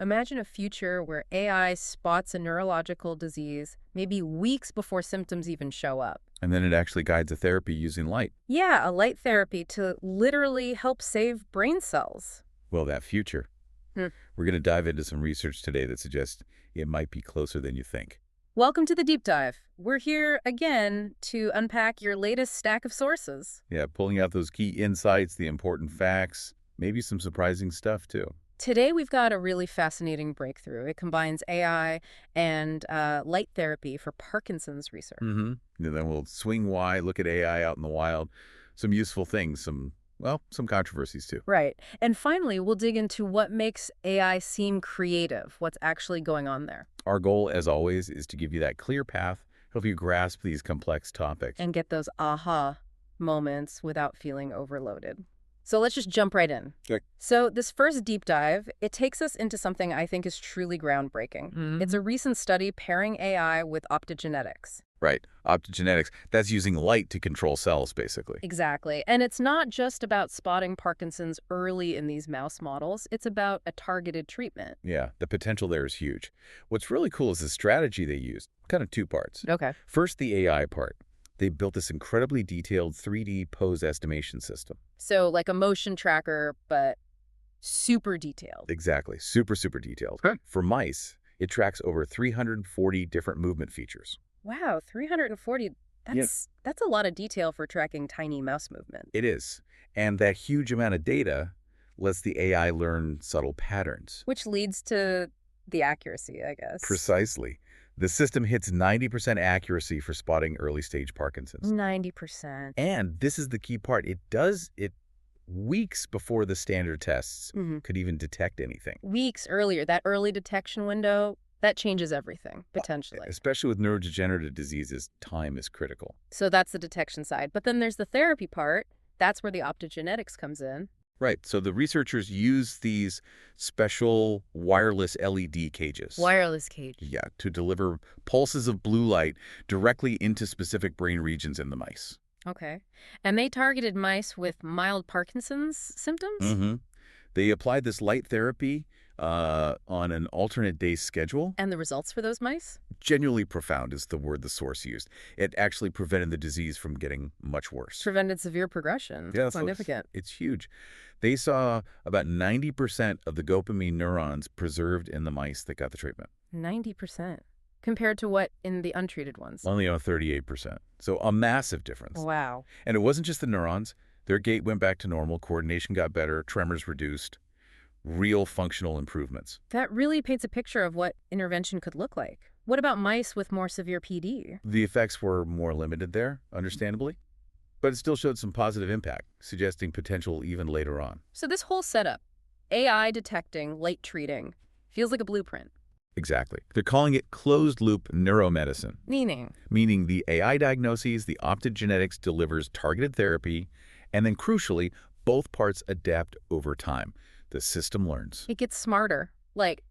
Imagine a future where AI spots a neurological disease maybe weeks before symptoms even show up. And then it actually guides a therapy using light. Yeah, a light therapy to literally help save brain cells. Well, that future. Hmm. We're going to dive into some research today that suggests it might be closer than you think. Welcome to the deep dive. We're here again to unpack your latest stack of sources. Yeah, pulling out those key insights, the important facts, maybe some surprising stuff too. Today, we've got a really fascinating breakthrough. It combines AI and light therapy for Parkinson's research. And then we'll swing wide, look at AI out in the wild, some useful things, some controversies too. Right. And finally, we'll dig into what makes AI seem creative, what's actually going on there. Our goal, as always, is to give you that clear path, help you grasp these complex topics. And get those aha moments without feeling overloaded. So let's just jump right in. Okay. So this first deep dive, it takes us into something I think is truly groundbreaking. It's a recent study pairing AI with optogenetics. Right. Optogenetics, that's using light to control cells, basically. Exactly. And it's not just about spotting Parkinson's early in these mouse models. It's about a targeted treatment. Yeah, the potential there is huge. What's really cool is the strategy they used, kind of two parts. Okay. First, the AI part. They built this incredibly detailed 3D pose estimation system. So like a motion tracker, but super detailed. Exactly. Super, super detailed. Huh. For mice, it tracks over 340 different movement features. Wow, 340. That's a lot of detail for tracking tiny mouse movement. It is. And that huge amount of data lets the AI learn subtle patterns. Which leads to the accuracy, I guess. Precisely. The system hits 90% accuracy for spotting early-stage Parkinson's. 90%. And this is the key part. It does it weeks before the standard tests could even detect anything. Weeks earlier, that early detection window, that changes everything, potentially. Especially with neurodegenerative diseases, time is critical. So that's the detection side. But then there's the therapy part. That's where the optogenetics comes in. Right. So the researchers use these special wireless LED cages. Wireless cage. Yeah, to deliver pulses of blue light directly into specific brain regions in the mice. Okay. And they targeted mice with mild Parkinson's symptoms? They applied this light therapy on an alternate day schedule. And the results for those mice? Genuinely profound is the word the source used. It actually prevented the disease from getting much worse. Prevented severe progression. Yeah, significant. So it's huge. They saw about 90% of the dopamine neurons preserved in the mice that got the treatment. 90%. Compared to what in the untreated ones? Only on 38%. So a massive difference. Wow. And it wasn't just the neurons. Their gait went back to normal, coordination got better, tremors reduced, real functional improvements. That really paints a picture of what intervention could look like. What about mice with more severe PD? The effects were more limited there, understandably, but it still showed some positive impact, suggesting potential even later on. So this whole setup, AI detecting, light treating, feels like a blueprint. Exactly. They're calling it closed-loop neuromedicine. Meaning the AI diagnoses, the optogenetics delivers targeted therapy, and then crucially, both parts adapt over time. The system learns. It gets smarter, like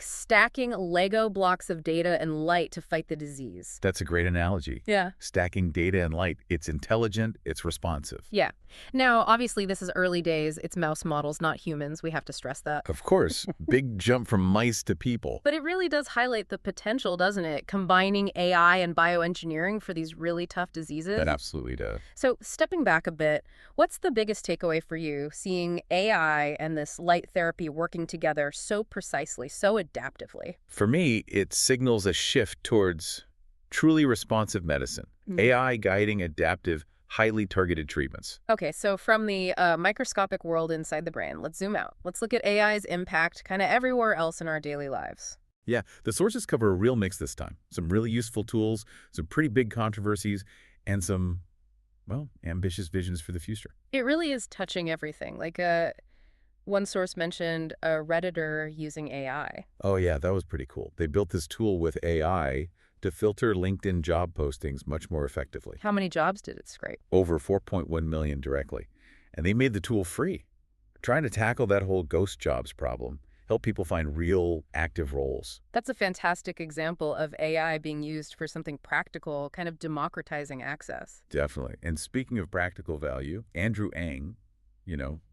stacking Lego blocks of data and light to fight the disease. That's a great analogy. Yeah. Stacking data and light. It's intelligent, it's responsive. Yeah. Now, obviously, this is early days. It's mouse models, not humans. We have to stress that. Of course. Big jump from mice to people. But it really does highlight the potential, doesn't it? Combining AI and bioengineering for these really tough diseases. That absolutely does. So stepping back a bit, what's the biggest takeaway for you seeing AI and this light therapy working together so precisely, so adaptively? For me, it signals a shift towards truly responsive medicine. AI guiding adaptive, highly targeted treatments. Okay, so from the microscopic world inside the brain, let's zoom out. Let's look at AI's impact kind of everywhere else in our daily lives. Yeah, the sources cover a real mix this time. Some really useful tools, some pretty big controversies, and some, well, ambitious visions for the future. It really is touching everything. Like one source mentioned a Redditor using AI. Oh yeah, that was pretty cool. They built this tool with AI to filter LinkedIn job postings much more effectively. How many jobs did it scrape? Over 4.1 million directly. And they made the tool free. Trying to tackle that whole ghost jobs problem, help people find real active roles. That's a fantastic example of AI being used for something practical, kind of democratizing access. Definitely. And speaking of practical value, Andrew Ng,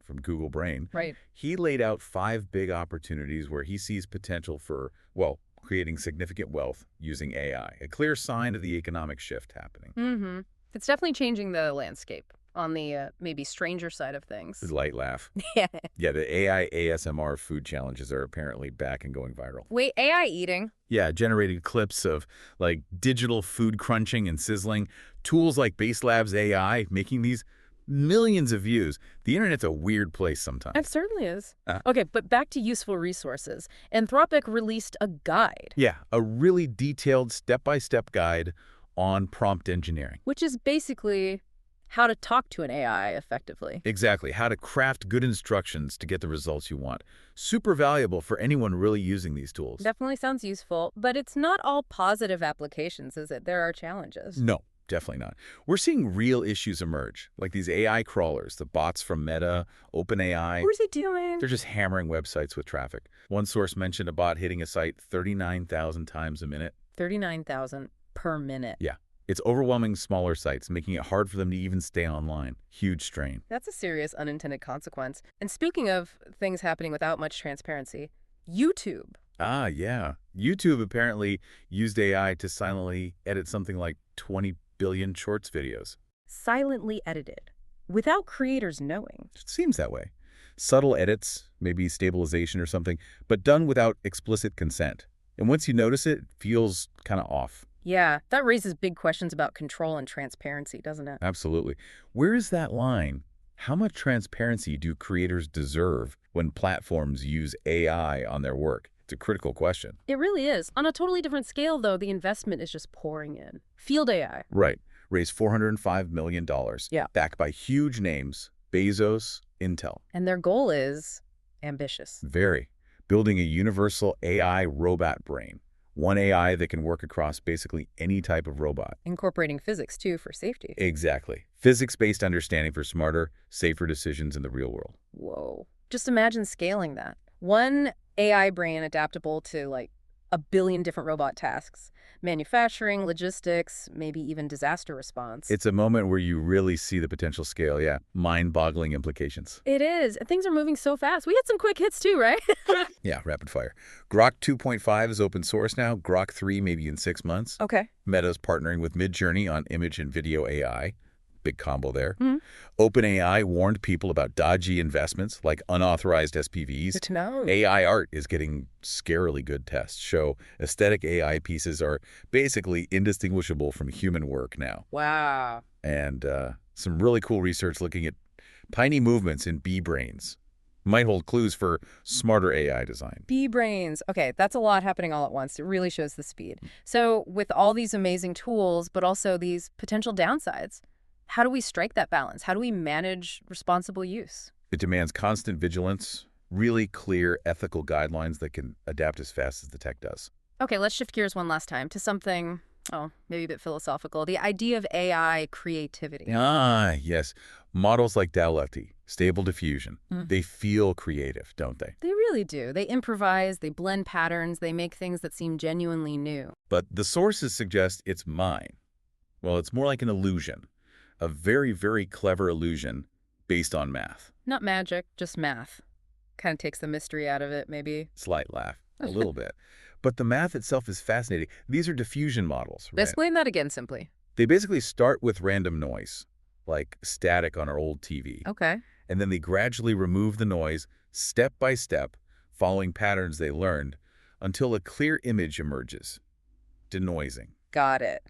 from Google Brain, Right. he laid out 5 big opportunities where he sees potential for, well, creating significant wealth using AI, a clear sign of the economic shift happening. Mm-hmm. It's definitely changing the landscape on the maybe stranger side of things. Light laugh. Yeah. Yeah, the AI ASMR food challenges are apparently back and going viral. Wait, AI eating? Yeah, generated clips of like digital food crunching and sizzling. Tools like Baselab's AI making these millions of views. The internet's a weird place It sometimes. certainly is. Okay, but back to useful resources. Anthropic released a guide, Yeah, a really detailed step-by-step guide on prompt engineering. which is basically how to talk to an AI effectively. Exactly, how to craft good instructions to get the results you want. Super valuable for anyone really using these tools. Definitely sounds useful, but it's not all positive applications, is it? There are challenges. No, definitely not. We're seeing real issues emerge, like these AI crawlers, the bots from Meta, OpenAI. What is he doing? They're just hammering websites with traffic. One source mentioned a bot hitting a site 39,000 times a minute. 39,000 per minute. Yeah. It's overwhelming smaller sites, making it hard for them to even stay online. Huge strain. That's a serious unintended consequence. And speaking of things happening without much transparency, YouTube. Ah, yeah. YouTube apparently used AI to silently edit something like 20 billion shorts videos. Silently edited, without creators knowing. It seems that way. Subtle edits, maybe stabilization or something, but done without explicit consent. And once you notice it, it feels kind of off. Yeah, that raises big questions about control and transparency, doesn't it? Absolutely. Where is that line? How much transparency do creators deserve when platforms use AI on their work? It's a critical question. It really is. On a totally different scale, though, the investment is just pouring in. Field AI. Right. Raised $405 million. Yeah. Backed by huge names, Bezos, Intel. And their goal is ambitious. Very. Building a universal AI robot brain. One AI that can work across basically any type of robot. Incorporating physics, too, for safety. Exactly. Physics-based understanding for smarter, safer decisions in the real world. Whoa. Just imagine scaling that. One AI brain adaptable to, like, 1 billion different robot tasks. Manufacturing, logistics, maybe even disaster response. It's a moment where you really see the potential scale, yeah. Mind-boggling implications. It is. Things are moving so fast. We had some quick hits, too, right? Yeah, rapid fire. Grok 2.5 is open source now. Grok 3 maybe in 6 months. Okay. Meta's partnering with Midjourney on image and video AI. Big combo there. Mm-hmm. OpenAI warned people about dodgy investments like unauthorized SPVs. Good to know. AI art is getting scarily good tests. Show aesthetic AI pieces are basically indistinguishable from human work now. Wow. And some really cool research looking at tiny movements in bee brains. Might hold clues for smarter AI design. Bee brains. Okay, that's a lot happening all at once. It really shows the speed. So with all these amazing tools, but also these potential downsides, how do we strike that balance? How do we manage responsible use? It demands constant vigilance, really clear ethical guidelines that can adapt as fast as the tech does. Okay, let's shift gears one last time to something, maybe a bit philosophical. The idea of AI creativity. Ah, yes. Models like Dall-E, Stable Diffusion, they feel creative, don't they? They really do. They improvise, they blend patterns, they make things that seem genuinely new. But the sources suggest it's mine. Well, it's more like an illusion. A very, very clever illusion based on math. Not magic, just math. Kind of takes the mystery out of it, maybe. Slight laugh, a little bit. But the math itself is fascinating. These are diffusion models, right? Explain that again simply. They basically start with random noise, like static on our old TV. Okay. And then they gradually remove the noise, step by step, following patterns they learned, until a clear image emerges. Denoising. Got it.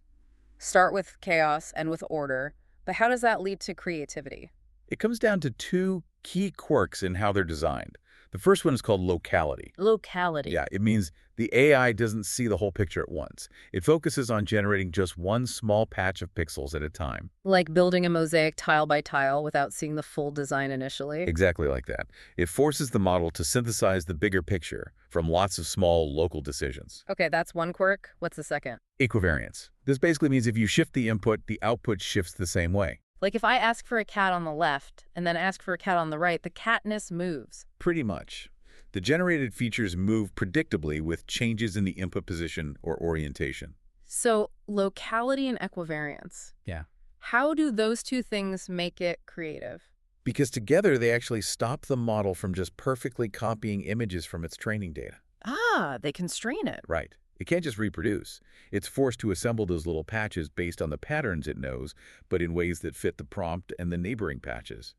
Start with chaos and with order. But how does that lead to creativity? It comes down to 2 key quirks in how they're designed. The first one is called locality. Locality. Yeah, it means the AI doesn't see the whole picture at once. It focuses on generating just one small patch of pixels at a time. Like building a mosaic tile by tile without seeing the full design initially. Exactly like that. It forces the model to synthesize the bigger picture from lots of small local decisions. Okay, that's one quirk. What's the second? Equivariance. This basically means if you shift the input, the output shifts the same way. Like if I ask for a cat on the left and then ask for a cat on the right, the catness moves. Pretty much. The generated features move predictably with changes in the input position or orientation. So locality and equivariance. Yeah. How do those two things make it creative? Because together they actually stop the model from just perfectly copying images from its training data. Ah, they constrain it. Right. It can't just reproduce. It's forced to assemble those little patches based on the patterns it knows, but in ways that fit the prompt and the neighboring patches.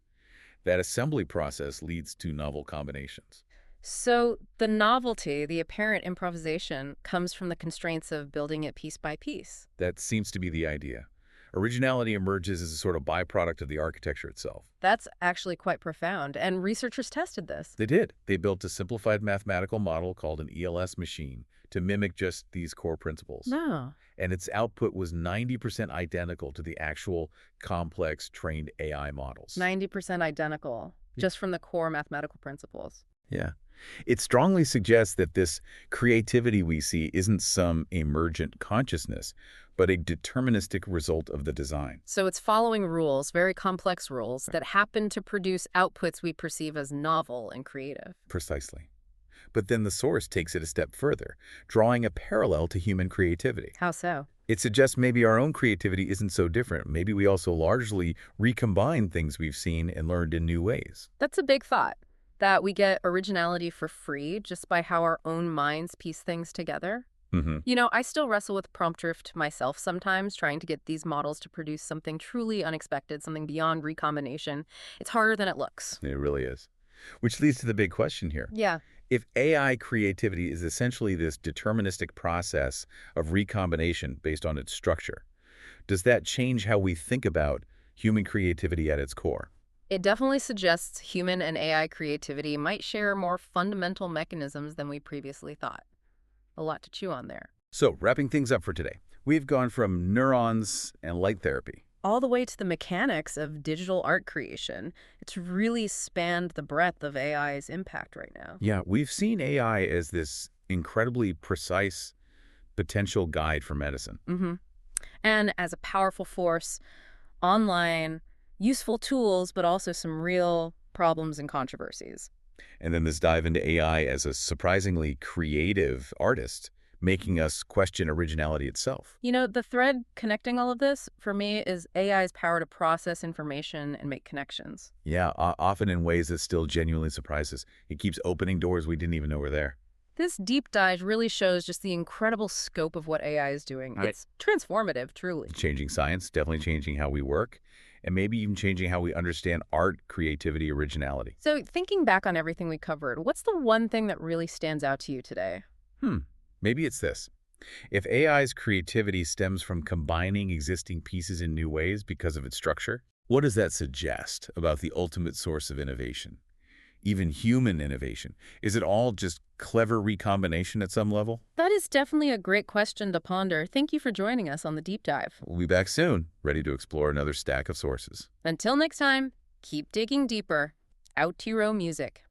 That assembly process leads to novel combinations. So the novelty, the apparent improvisation, comes from the constraints of building it piece by piece. That seems to be the idea. Originality emerges as a sort of byproduct of the architecture itself. That's actually quite profound, and researchers tested this. They did. They built a simplified mathematical model called an ELS machine to mimic just these core principles. No. And its output was 90% identical to the actual complex trained AI models. 90% identical, just from the core mathematical principles. Yeah. It strongly suggests that this creativity we see isn't some emergent consciousness, but a deterministic result of the design. So it's following rules, very complex rules, that happen to produce outputs we perceive as novel and creative. Precisely. But then the source takes it a step further, drawing a parallel to human creativity. How so? It suggests maybe our own creativity isn't so different. Maybe we also largely recombine things we've seen and learned in new ways. That's a big thought, that we get originality for free just by how our own minds piece things together. You know, I still wrestle with prompt drift myself sometimes, trying to get these models to produce something truly unexpected, something beyond recombination. It's harder than it looks. It really is. Which leads to the big question here. Yeah. If AI creativity is essentially this deterministic process of recombination based on its structure, does that change how we think about human creativity at its core? It definitely suggests human and AI creativity might share more fundamental mechanisms than we previously thought. A lot to chew on there. So, wrapping things up for today, we've gone from neurons and light therapy All the way to the mechanics of digital art creation. It's really spanned the breadth of AI's impact right now. Yeah, we've seen AI as this incredibly precise potential guide for medicine. And as a powerful force, online, useful tools, but also some real problems and controversies. And then this dive into AI as a surprisingly creative artist, making us question originality itself. You know, the thread connecting all of this, for me, is AI's power to process information and make connections. Yeah, often in ways that still genuinely surprise us. It keeps opening doors we didn't even know were there. This deep dive really shows just the incredible scope of what AI is doing. It's transformative, truly. Changing science, definitely changing how we work, and maybe even changing how we understand art, creativity, originality. So thinking back on everything we covered, what's the one thing that really stands out to you today? Maybe it's this. If AI's creativity stems from combining existing pieces in new ways because of its structure, what does that suggest about the ultimate source of innovation? Even human innovation? Is it all just clever recombination at some level? That is definitely a great question to ponder. Thank you for joining us on the deep dive. We'll be back soon, ready to explore another stack of sources. Until next time, keep digging deeper. Out to your own music.